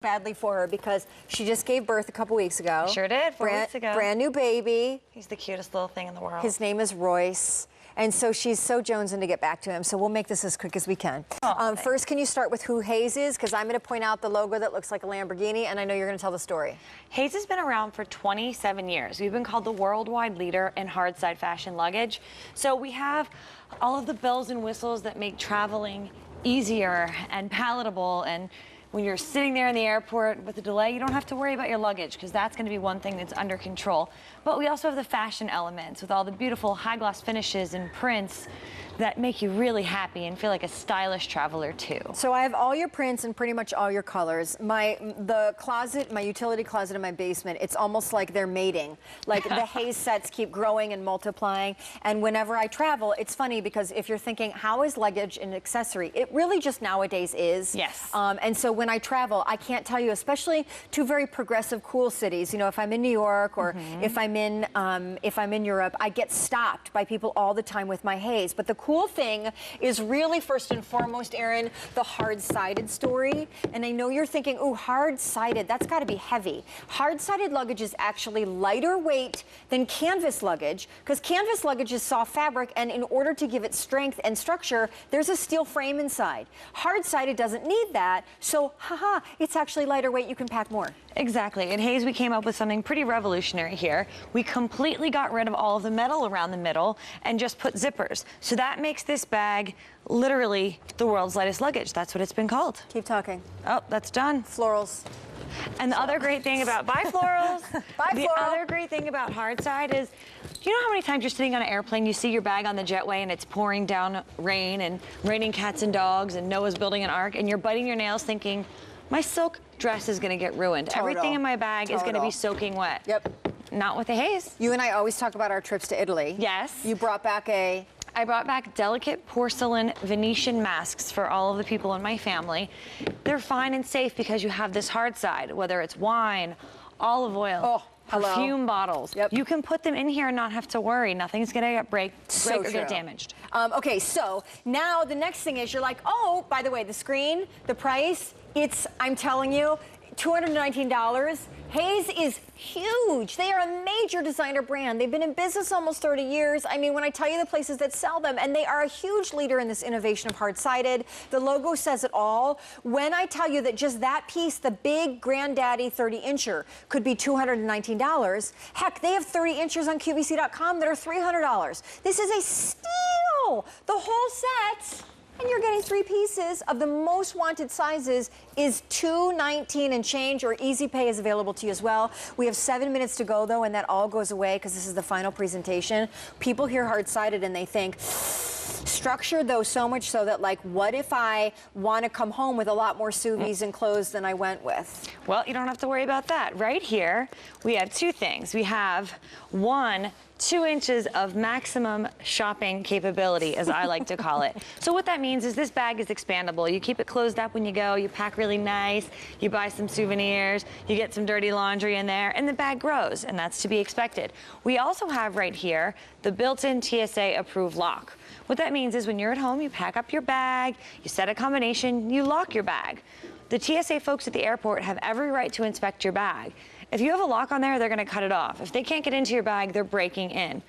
Badly for her because she just gave birth a couple weeks ago. Sure did, 4 weeks ago. Brand new baby. He's the cutest little thing in the world. His name is Royce. And so she's so jonesing to get back to him, so we'll make this as quick as we can. First, can you start with who Hayes is? Because I'm going to point out the logo that looks like a Lamborghini, and I know you're going to tell the story. Hayes has been around for 27 years. We've been called the worldwide leader in hard side fashion luggage. So we have all of the bells and whistles that make traveling easier and palatable, and when you're sitting there in the airport with a delay, you don't have to worry about your luggage because that's going to be one thing that's under control. But we also have the fashion elements with all the beautiful high gloss finishes and prints that make you really happy and feel like a stylish traveler too. So I have all your prints and pretty much all your colors. The closet, my utility closet in my basement, it's almost like they're mating. Like the Hayes sets keep growing and multiplying. And whenever I travel, it's funny because if you're thinking, how is luggage an accessory? It really just nowadays is. Yes. And so when I travel, I can't tell you, especially to very progressive, cool cities. You know, if I'm in New York or if I'm in Europe, I get stopped by people all the time with my Hayes. But the cool thing is really first and foremost, Erin, the hard-sided story. And I know you're thinking, ooh, hard-sided, that's got to be heavy. Hard-sided luggage is actually lighter weight than canvas luggage because canvas luggage is soft fabric, and in order to give it strength and structure, there's a steel frame inside. Hard-sided doesn't need that, so haha, it's actually lighter weight, you can pack more. Exactly. At Hayes, we came up with something pretty revolutionary here. We completely got rid of all of the metal around the middle and just put zippers. So that makes this bag literally the world's lightest luggage. That's what it's been called. Keep talking. Oh, that's done. Florals. And the other great thing about, bye florals. Bye the floral. other great thing about hard side is, you know how many times you're sitting on an airplane, you see your bag on the jetway and it's pouring down rain and raining cats and dogs and Noah's building an ark and you're biting your nails thinking, my silk dress is going to get ruined. Total. Everything in my bag is going to be soaking wet. Yep. Not with the Hayes. You and I always talk about our trips to Italy. Yes. You brought back I brought back delicate porcelain Venetian masks for all of the people in my family. They're fine and safe because you have this hard side, whether it's wine, olive oil, perfume bottles. Yep. You can put them in here and not have to worry. Nothing's going to break or get damaged. Okay, so now the next thing is you're like, oh, by the way, the screen, the price, I'm telling you, $219. Hayes is huge. They are a major designer brand. They've been in business almost 30 years. I mean, when I tell you the places that sell them, and they are a huge leader in this innovation of hard-sided. The logo says it all. When I tell you that just that piece, the big Granddaddy 30-incher, could be $219, heck, they have 30 inches on QVC.com that are $300. This is a steal. The whole set, and you're getting 3 pieces of the most wanted sizes, is $219 and change, or Easy Pay is available to you as well. We have 7 minutes to go though, and that all goes away because this is the final presentation. People hear hard-sided and they think structure, though, so much so that, like, what if I want to come home with a lot more sous vide and clothes than I went with? Well, you don't have to worry about that. Right here, we have 2 things. We have 2 inches of maximum shopping capability, as I like to call it. So what that means is this bag is expandable. You keep it closed up when you go, you pack really nice, you buy some souvenirs, you get some dirty laundry in there, and the bag grows, and that's to be expected. We also have right here the built-in TSA approved lock. What that means is when you're at home, you pack up your bag, you set a combination, you lock your bag. The TSA folks at the airport have every right to inspect your bag. If you have a lock on there, they're going to cut it off. If they can't get into your bag, they're breaking in.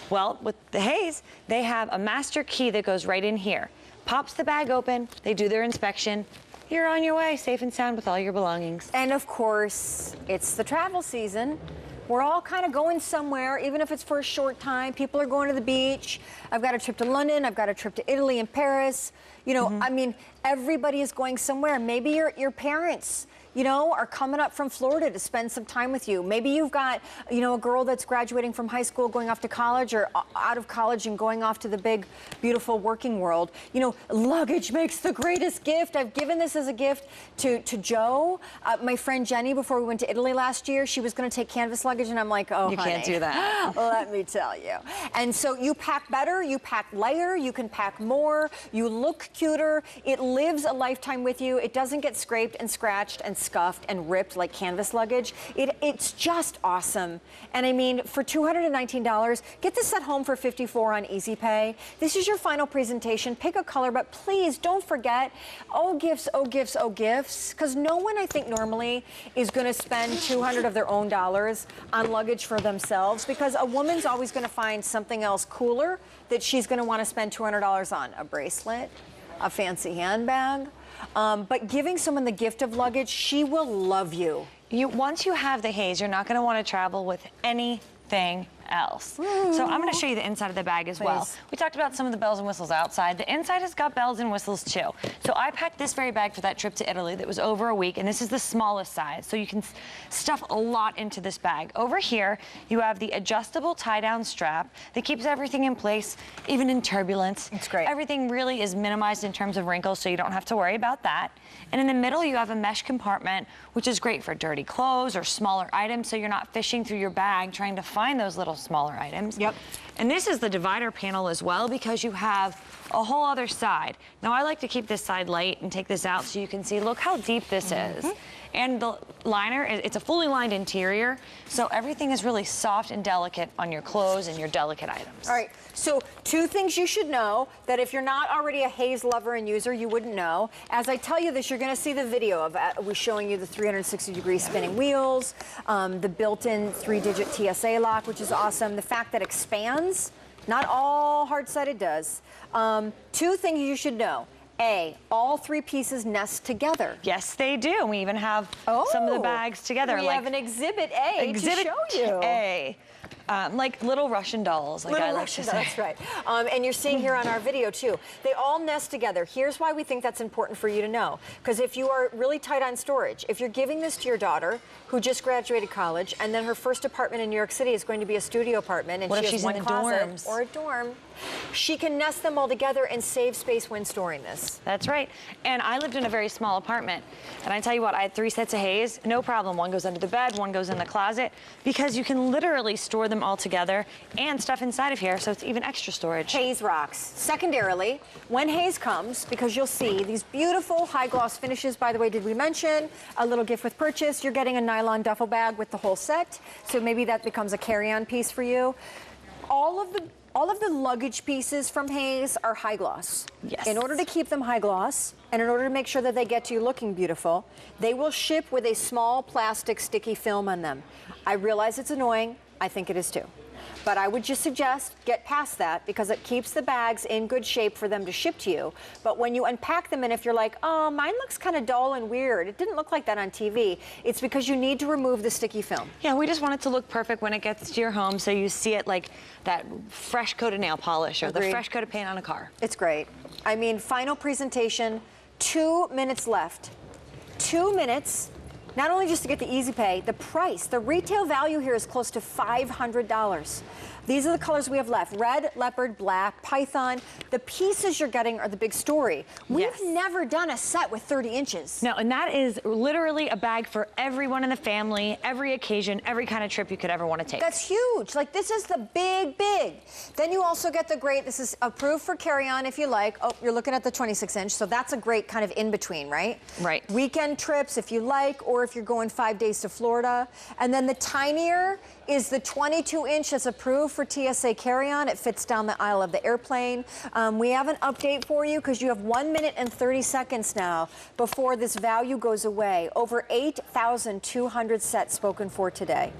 Well, with the Hayes, they have a master key that goes right in here. Pops the bag open, they do their inspection. You're on your way, safe and sound with all your belongings. And of course, it's the travel season. We're all kind of going somewhere, even if it's for a short time. People are going to the beach. I've got a trip to London. I've got a trip to Italy and Paris. You know, I mean, everybody is going somewhere. Maybe your parents, you know, are coming up from Florida to spend some time with you. Maybe you've got, you know, a girl that's graduating from high school, going off to college, or out of college and going off to the big, beautiful working world. You know, luggage makes the greatest gift. I've given this as a gift to Joe, my friend Jenny, before we went to Italy last year. She was going to take canvas luggage, and I'm like, oh, you honey, can't do that. Let me tell you. And so you pack better, you pack lighter, you can pack more, you look cuter. It lives a lifetime with you. It doesn't get scraped and scratched and scuffed and ripped like canvas luggage. It's just awesome. And I mean, for $219, get this at home for $54 on Easy Pay. This is your final presentation. Pick a color, but please don't forget, oh gifts, oh gifts, oh gifts, because no one, I think, normally is going to spend $200 of their own dollars on luggage for themselves, because a woman's always going to find something else cooler that she's going to want to spend $200 on. A bracelet, a fancy handbag. But giving someone the gift of luggage, she will love you. Once you have the haze, you're not going to want to travel with anything else. So I'm going to show you the inside of the bag as well. We talked about some of the bells and whistles outside. The inside has got bells and whistles too. So I packed this very bag for that trip to Italy that was over a week, and this is the smallest size. So you can stuff a lot into this bag. Over here, you have the adjustable tie-down strap that keeps everything in place, even in turbulence. It's great. Everything really is minimized in terms of wrinkles, so you don't have to worry about that. And in the middle, you have a mesh compartment, which is great for dirty clothes or smaller items, so you're not fishing through your bag trying to find those little smaller items. Yep. And this is the divider panel as well, because you have a whole other side. Now, I like to keep this side light and take this out so you can see, look how deep this is. And the liner, it's a fully lined interior, so everything is really soft and delicate on your clothes and your delicate items. All right, so 2 things you should know that if you're not already a haze lover and user, you wouldn't know. As I tell you this, you're gonna see the video of we're showing you the 360-degree spinning wheels, the built-in 3-digit TSA lock, which is awesome. The fact that it expands, not all hard-sided does. 2 things you should know. A, all 3 pieces nest together. Yes, they do. And we even have some of the bags together. We have an Exhibit A to show you. A. Like little Russian dolls, like little I like Russian to say. That's right. And you're seeing here on our video too. They all nest together. Here's why we think that's important for you to know. Because if you are really tight on storage, if you're giving this to your daughter who just graduated college, and then her first apartment in New York City is going to be a studio apartment, and what she if has she's one in the closet dorms? or a dorm, she can nest them all together and save space when storing this. That's right. And I lived in a very small apartment. And I tell you what, I had 3 sets of haze, no problem. One goes under the bed, one goes in the closet, because you can literally store them all together and stuff inside of here, so it's even extra storage. Haze rocks. Secondarily, when haze comes, because you'll see these beautiful high gloss finishes, by the way, did we mention a little gift with purchase? You're getting a nylon duffel bag with the whole set, so maybe that becomes a carry-on piece for you. All of the luggage pieces from Haze are high gloss. Yes. In order to keep them high gloss, and in order to make sure that they get to you looking beautiful, they will ship with a small plastic sticky film on them. I realize it's annoying. I think it is too. But I would just suggest get past that, because it keeps the bags in good shape for them to ship to you. But when you unpack them, and if you're like, oh, mine looks kind of dull and weird, it didn't look like that on TV, it's because you need to remove the sticky film. Yeah, we just want it to look perfect when it gets to your home, so you see it like that fresh coat of nail polish or Agreed. the fresh coat of paint on a car. It's great. I mean, final presentation, 2 minutes left. 2 minutes. Not only just to get the Easy Pay, the price, the retail value here is close to $500. These are the colors we have left: red, leopard, black, python. The pieces you're getting are the big story. We've never done a set with 30 inches. No, and that is literally a bag for everyone in the family, every occasion, every kind of trip you could ever want to take. That's huge. Like, this is the big. Then you also get the great, this is approved for carry-on if you like. Oh, you're looking at the 26-inch, so that's a great kind of in-between, right? Right. Weekend trips if you like, or if you're going 5 days to Florida. And then the tinier is the 22-inch that's approved for TSA carry-on. It fits down the aisle of the airplane. We have an update for you, because you have 1 minute and 30 seconds now before this value goes away. Over 8,200 sets spoken for today.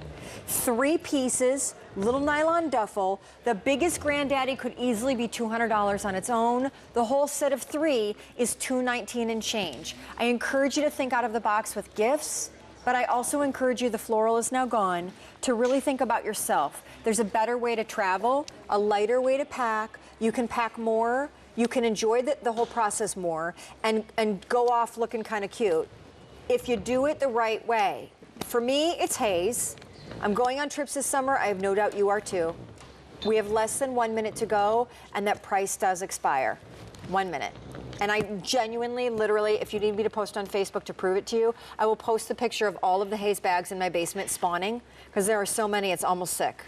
3 pieces, little nylon duffel. The biggest granddaddy could easily be $200 on its own. The whole set of 3 is $219 and change. I encourage you to think out of the box with gifts, but I also encourage you, the floral is now gone, to really think about yourself. There's a better way to travel, a lighter way to pack. You can pack more. You can enjoy the whole process more and go off looking kind of cute if you do it the right way. For me, it's Haze. I'm going on trips this summer. I have no doubt you are too. We have less than 1 minute to go, and that price does expire. 1 minute. And I genuinely, literally, if you need me to post on Facebook to prove it to you, I will post the picture of all of the Haze bags in my basement spawning, because there are so many, it's almost sick.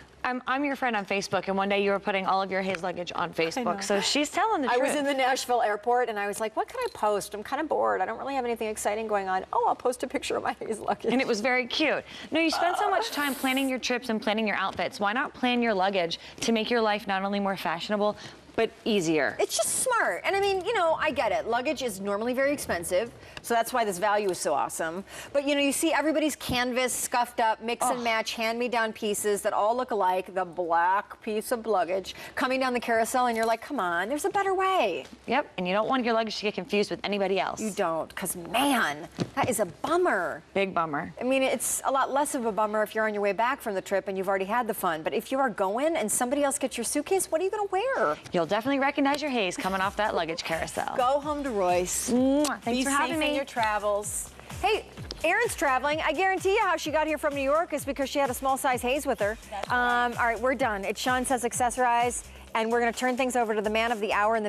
I'm your friend on Facebook, and one day you were putting all of your Hayes luggage on Facebook, so she's telling the truth. I was in the Nashville airport, and I was like, what can I post? I'm kind of bored. I don't really have anything exciting going on. Oh, I'll post a picture of my Hayes luggage. And it was very cute. No, you spend so much time planning your trips and planning your outfits. Why not plan your luggage to make your life not only more fashionable, but easier? It's just smart. And I mean, you know, I get it. Luggage is normally very expensive, so that's why this value is so awesome. But you know, you see everybody's canvas scuffed up, mix and match, hand-me-down pieces that all look alike, the black piece of luggage coming down the carousel, and you're like, come on, there's a better way. Yep, and you don't want your luggage to get confused with anybody else. You don't, because man, that is a bummer. Big bummer. I mean, it's a lot less of a bummer if you're on your way back from the trip and you've already had the fun. But if you are going and somebody else gets your suitcase, what are you going to wear? You'll definitely recognize your Hayes coming off that luggage carousel. Go home to Royce. Mwah. Thanks for having me. In your travels. Hey, Erin's traveling. I guarantee you how she got here from New York is because she had a small size Hayes with her. All right, we're done. It's Shawn Says Accessorize, and we're going to turn things over to the man of the hour in the